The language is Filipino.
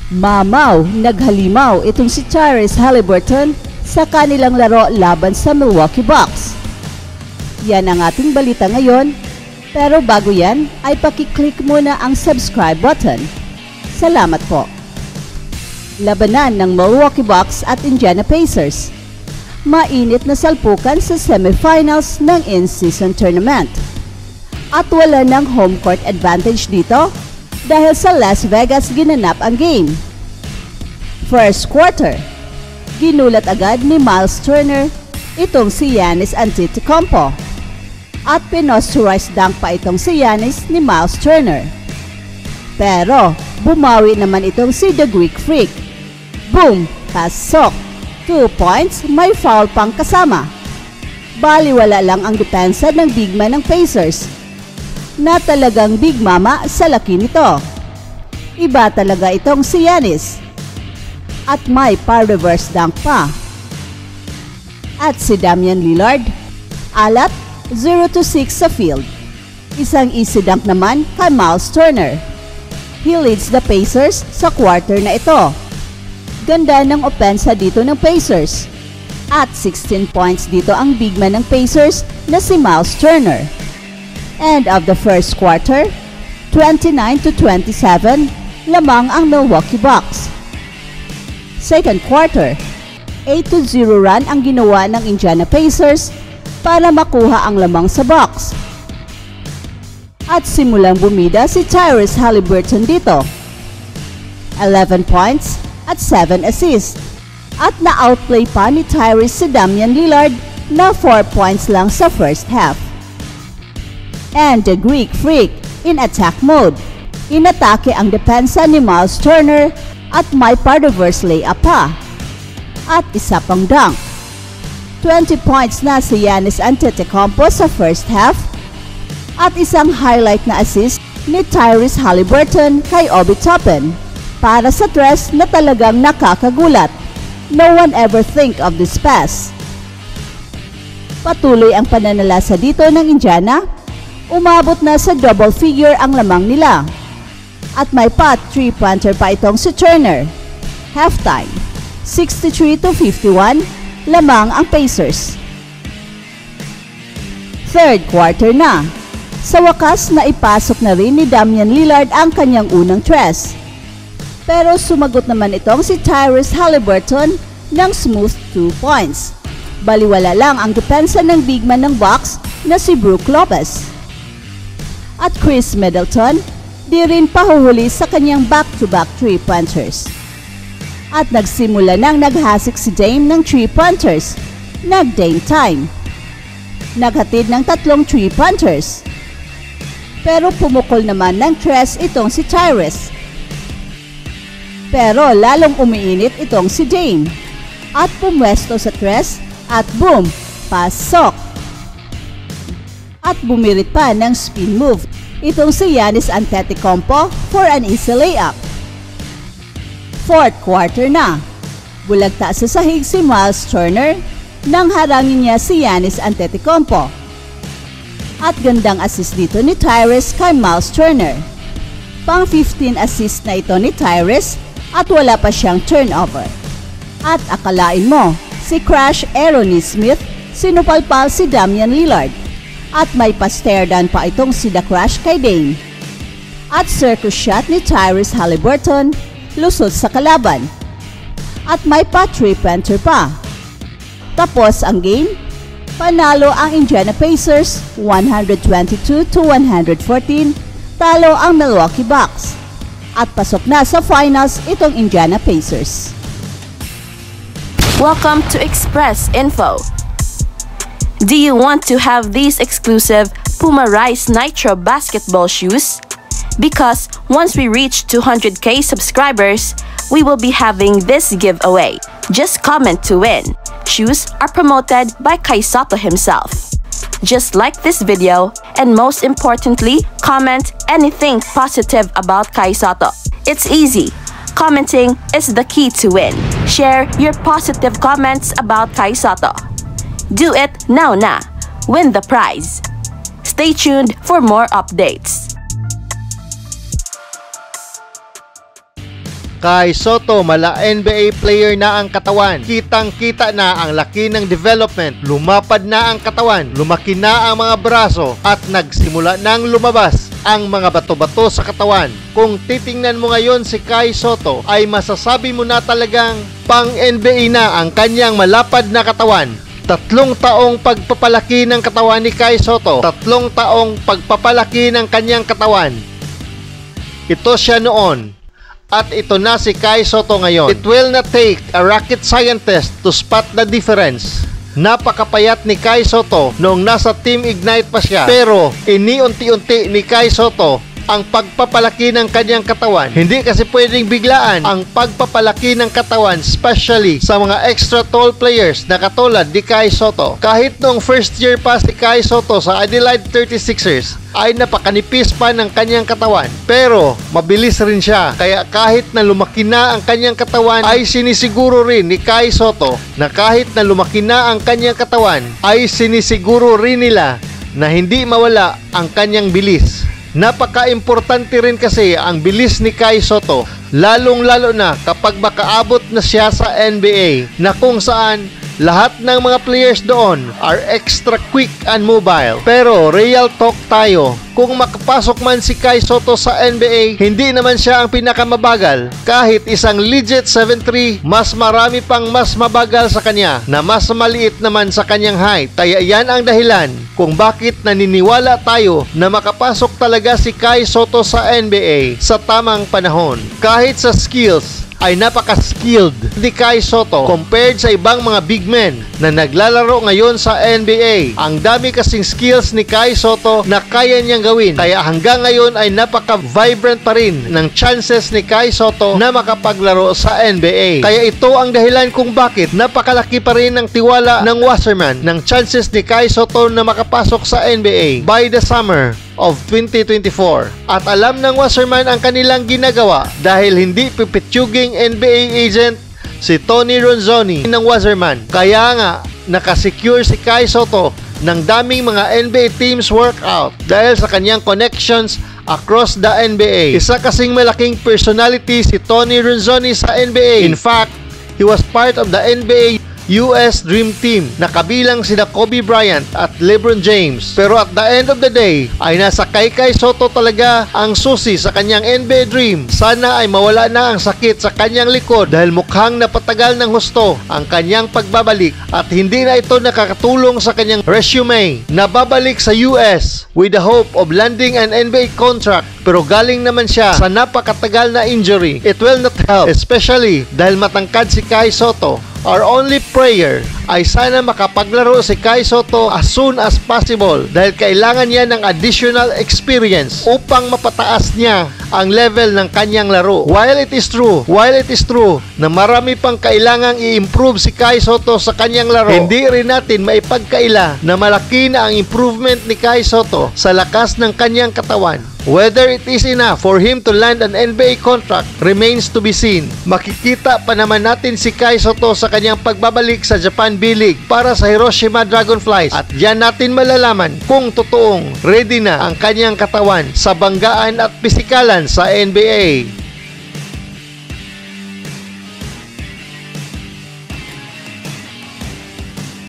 Mamaw, naghalimaw itong si Tyrese Haliburton sa kanilang laro laban sa Milwaukee Bucks. Yan ang ating balita ngayon, pero bago yan ay pakiclick muna ang subscribe button. Salamat po. Labanan ng Milwaukee Bucks at Indiana Pacers. Mainit na salpukan sa semifinals ng in-season tournament. At wala ng home court advantage dito dahil sa Las Vegas ginanap ang game. First quarter, ginulat agad ni Miles Turner itong si Giannis Antetokounmpo at pinosterize dunk pa itong si Giannis ni Miles Turner. Pero bumawi naman itong si The Greek Freak. Boom! Pasok! 2 points, may foul pang kasama. Baliwala lang ang depensa ng big man ng Pacers na talagang big mama sa laki nito. Iba talaga itong si Giannis. At may pa-reverse dunk pa. At si Damian Lillard, alat 0-6 sa field. Isang easy dunk naman kay Miles Turner. He leads the Pacers sa quarter na ito. Ganda ng opensa dito ng Pacers. At 16 points dito ang big man ng Pacers na si Miles Turner. End of the first quarter, 29-27, lamang ang Milwaukee Bucks. Second quarter, 8-0 run ang ginawa ng Indiana Pacers para makuha ang lamang sa Bucks. At simulang bumida si Tyrese Haliburton dito. 11 points at 7 assists. At na-outplay pa ni Tyrese si Damian Lillard na 4 points lang sa first half. And the Greek Freak in attack mode. Inatake ang depensa ni Miles Turner at may pa-reverse layup pa. At isa pang dunk. 20 points na si Giannis Antetokounmpo sa first half. At isang highlight na assist ni Tyrese Haliburton kay Obi Toppin para sa tres na talagang nakakagulat. No one ever think of this pass. Patuloy ang pananalasa dito ng Indiana. Umabot na sa double figure ang lamang nila. At may pa 3-pointer pa itong si Turner. Halftime, 63-51, lamang ang Pacers. Third quarter na. Sa wakas na ipasok na rin ni Damian Lillard ang kanyang unang tres. Pero sumagot naman itong si Tyrese Haliburton ng smooth 2 points. Baliwala lang ang depensa ng big man ng Bucks na si Brook Lopez. At Chris Middleton, di rin pahuhuli sa kanyang back-to-back 3-pointers. At nagsimula nang naghasik si Dame ng 3-pointers. Nag-Dame time. Naghatid ng 3 3-pointers. Pero pumukol naman ng tres itong si Tyrese. Pero lalong umiinit itong si Dame. At pumwesto sa tres at boom! Pasok! At bumirit pa ng spin move itong si Giannis Antetokounmpo for an easy layup. Fourth quarter na. Bulagta sa sahig si Miles Turner nang harangin niya si Giannis Antetokounmpo. At gandang assist dito ni Tyrese kay Miles Turner. Pang 15 assist na ito ni Tyrese at wala pa siyang turnover. At akalain mo, si Crash Aaron Smith sinupalpal si Damian Lillard. At may pa-stare down pa itong si The Crash kay Dame. At circus shot ni Tyrese Haliburton, lusot sa kalaban. At may pa 3-pointer pa. Tapos ang game, panalo ang Indiana Pacers 122-114, talo ang Milwaukee Bucks. At pasok na sa finals itong Indiana Pacers. Welcome to Express Info. Do you want to have these exclusive Puma Rise Nitro basketball shoes? Because once we reach 200k subscribers, we will be having this giveaway. Just comment to win. Shoes are promoted by Kai Sotto himself. Just like this video, and most importantly, comment anything positive about Kai Sotto. It's easy. Commenting is the key to win. Share your positive comments about Kai Sotto. Do it now na. Win the prize. Stay tuned for more updates. Kai Sotto, mala NBA player na ang katawan. Kitang-kita na ang laki ng development. Lumapad na ang katawan, lumaki na ang mga braso, at nagsimula nang lumabas ang mga bato-bato sa katawan. Kung titingnan mo ngayon si Kai Sotto, ay masasabi mo na talagang pang-NBA na ang kanyang malapad na katawan. 3 taong pagpapalaki ng katawan ni Kai Sotto. 3 taong pagpapalaki ng kanyang katawan. Ito siya noon. At ito na si Kai Sotto ngayon. It will not take a rocket scientist to spot the difference. Napakapayat ni Kai Sotto noong nasa Team Ignite pa siya. Pero iniunti-unti ni Kai Sotto ang pagpapalaki ng kanyang katawan. Hindi kasi pwedeng biglaan ang pagpapalaki ng katawan, especially sa mga extra tall players na katulad ni Kai Sotto. Kahit noong first year pa si Kai Sotto sa Adelaide 36ers, ay napakanipis pa ng kanyang katawan. Pero mabilis rin siya. Kaya kahit na lumaki na ang kanyang katawan, ay sinisiguro rin ni Kai Sotto na kahit na lumaki na ang kanyang katawan, ay sinisiguro rin nila na hindi mawala ang kanyang bilis. Napaka-importante rin kasi ang bilis ni Kai Sotto, lalong-lalo na kapag makaabot na siya sa NBA, na kung saan lahat ng mga players doon are extra quick and mobile. Pero real talk tayo, kung makapasok man si Kai Sotto sa NBA, hindi naman siya ang pinakamabagal. Kahit isang legit 7'3", mas marami pang mas mabagal sa kanya na mas maliit naman sa kanyang height. Kaya yan ang dahilan kung bakit naniniwala tayo na makapasok talaga si Kai Sotto sa NBA sa tamang panahon. Kahit sa skills, ay napaka-skilled ni Kai Sotto compared sa ibang mga big men na naglalaro ngayon sa NBA. Ang dami kasing skills ni Kai Sotto na kaya niyang gawin. Kaya hanggang ngayon ay napaka-vibrant pa rin ng chances ni Kai Sotto na makapaglaro sa NBA. Kaya ito ang dahilan kung bakit napakalaki pa rin ng tiwala ng Wasserman ng chances ni Kai Sotto na makapasok sa NBA by the summer of 2024. At alam ng Wasserman ang kanilang ginagawa dahil hindi pipitsuging NBA agent si Tony Ronzoni ng Wasserman. Kaya nga nakasecure si Kai Sotto ng daming mga NBA teams workout dahil sa kanyang connections across the NBA. Isa kasing malaking personality si Tony Ronzoni sa NBA. In fact, he was part of the NBA US Dream Team na kabilang sina Kobe Bryant at LeBron James. Pero at the end of the day, ay nasa kay Kai Sotto talaga ang susi sa kanyang NBA Dream. Sana ay mawala na ang sakit sa kanyang likod dahil mukhang napatagal ng husto ang kanyang pagbabalik at hindi na ito nakakatulong sa kanyang resume na babalik sa US with the hope of landing an NBA contract. Pero galing naman siya sa napakatagal na injury. It will not help, especially dahil matangkad si Kai Sotto. Our only prayer ay sana makapaglaro si Kai Sotto as soon as possible dahil kailangan niya ng additional experience upang mapataas niya ang level ng kanyang laro. While it is true na marami pang kailangang i-improve si Kai Sotto sa kanyang laro, hindi rin natin maipagkaila na malaki na ang improvement ni Kai Sotto sa lakas ng kanyang katawan. Whether it is enough for him to land an NBA contract remains to be seen. Makikita pa naman natin si Kai Sotto sa kanyang pagbabalik sa Japan B-League para sa Hiroshima Dragonflies at diyan natin malalaman kung totoong ready na ang kanyang katawan sa banggaan at pisikalan sa NBA.